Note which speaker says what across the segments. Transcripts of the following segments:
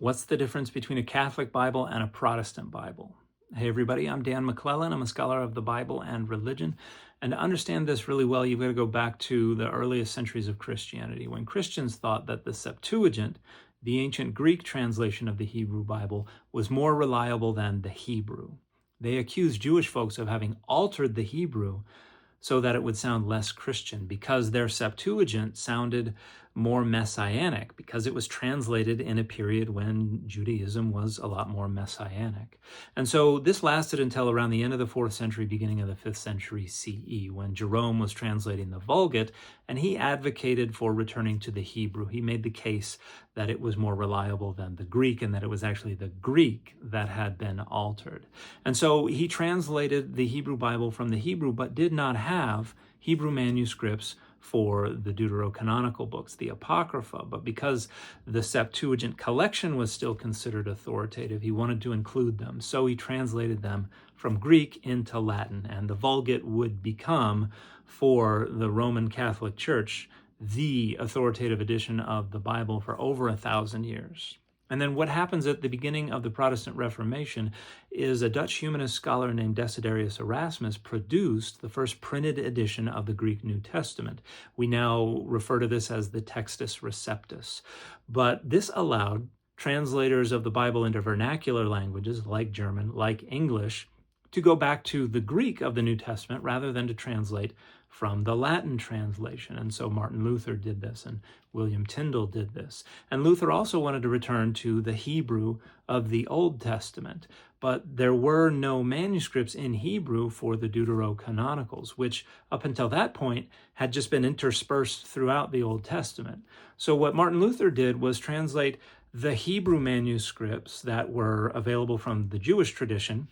Speaker 1: What's the difference between a Catholic Bible and a Protestant Bible? Hey everybody, I'm Dan McClellan. I'm a scholar of the Bible and religion. And to understand this really well, you've got to go back to the earliest centuries of Christianity, when Christians thought that the Septuagint, the ancient Greek translation of the Hebrew Bible, was more reliable than the Hebrew. They accused Jewish folks of having altered the Hebrew so that it would sound less Christian, because their Septuagint sounded more messianic, because it was translated in a period when Judaism was a lot more messianic. And so this lasted until around the end of the 4th century, beginning of the 5th century CE, when Jerome was translating the Vulgate, and he advocated for returning to the Hebrew. He made the case that it was more reliable than the Greek, and that it was actually the Greek that had been altered. And so he translated the Hebrew Bible from the Hebrew, but did not have Hebrew manuscripts for the deuterocanonical books, the Apocrypha. But because the Septuagint collection was still considered authoritative, he wanted to include them. So he translated them from Greek into Latin, and the Vulgate would become, for the Roman Catholic Church, the authoritative edition of the Bible for over 1,000 years. And then what happens at the beginning of the Protestant Reformation is a Dutch humanist scholar named Desiderius Erasmus produced the first printed edition of the Greek New Testament. We now refer to this as the Textus Receptus. But this allowed translators of the Bible into vernacular languages like German, like English, to go back to the Greek of the New Testament rather than to translate from the Latin translation. And so Martin Luther did this, and William Tyndale did this. And Luther also wanted to return to the Hebrew of the Old Testament, but there were no manuscripts in Hebrew for the Deuterocanonicals, which up until that point had just been interspersed throughout the Old Testament. So what Martin Luther did was translate the Hebrew manuscripts that were available from the Jewish tradition,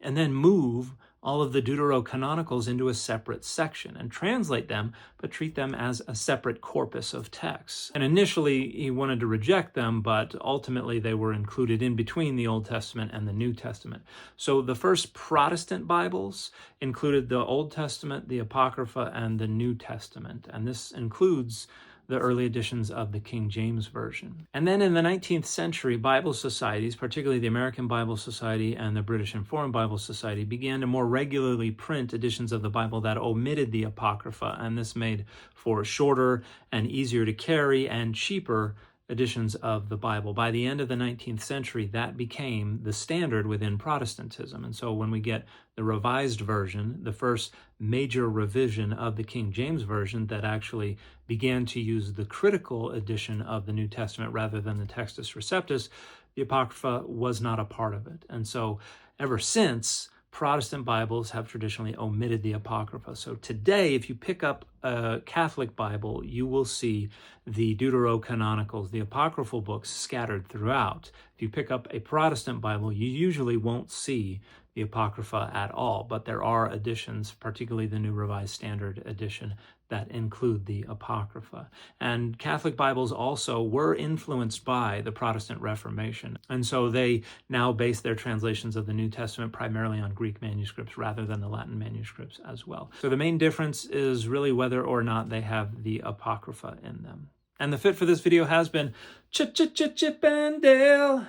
Speaker 1: and then move all of the Deuterocanonicals into a separate section and translate them, but treat them as a separate corpus of texts. And initially, he wanted to reject them, but ultimately they were included in between the Old Testament and the New Testament. So the first Protestant Bibles included the Old Testament, the Apocrypha, and the New Testament. And this includes the early editions of the King James Version. And then in the 19th century, Bible societies, particularly the American Bible Society and the British and Foreign Bible Society, began to more regularly print editions of the Bible that omitted the Apocrypha, and this made for shorter and easier to carry and cheaper editions of the Bible. By the end of the 19th century, that became the standard within Protestantism. And so when we get the Revised Version, the first major revision of the King James Version that actually began to use the critical edition of the New Testament rather than the Textus Receptus, the Apocrypha was not a part of it. And so ever since, Protestant Bibles have traditionally omitted the Apocrypha. So today, if you pick up a Catholic Bible, you will see the Deuterocanonicals, the apocryphal books, scattered throughout. If you pick up a Protestant Bible, you usually won't see the Apocrypha at all, but there are editions, particularly the New Revised Standard Edition, that include the Apocrypha. And Catholic Bibles also were influenced by the Protestant Reformation, and so they now base their translations of the New Testament primarily on Greek manuscripts rather than the Latin manuscripts as well. So the main difference is really whether or not they have the Apocrypha in them. And the fit for this video has been Chip and Dale.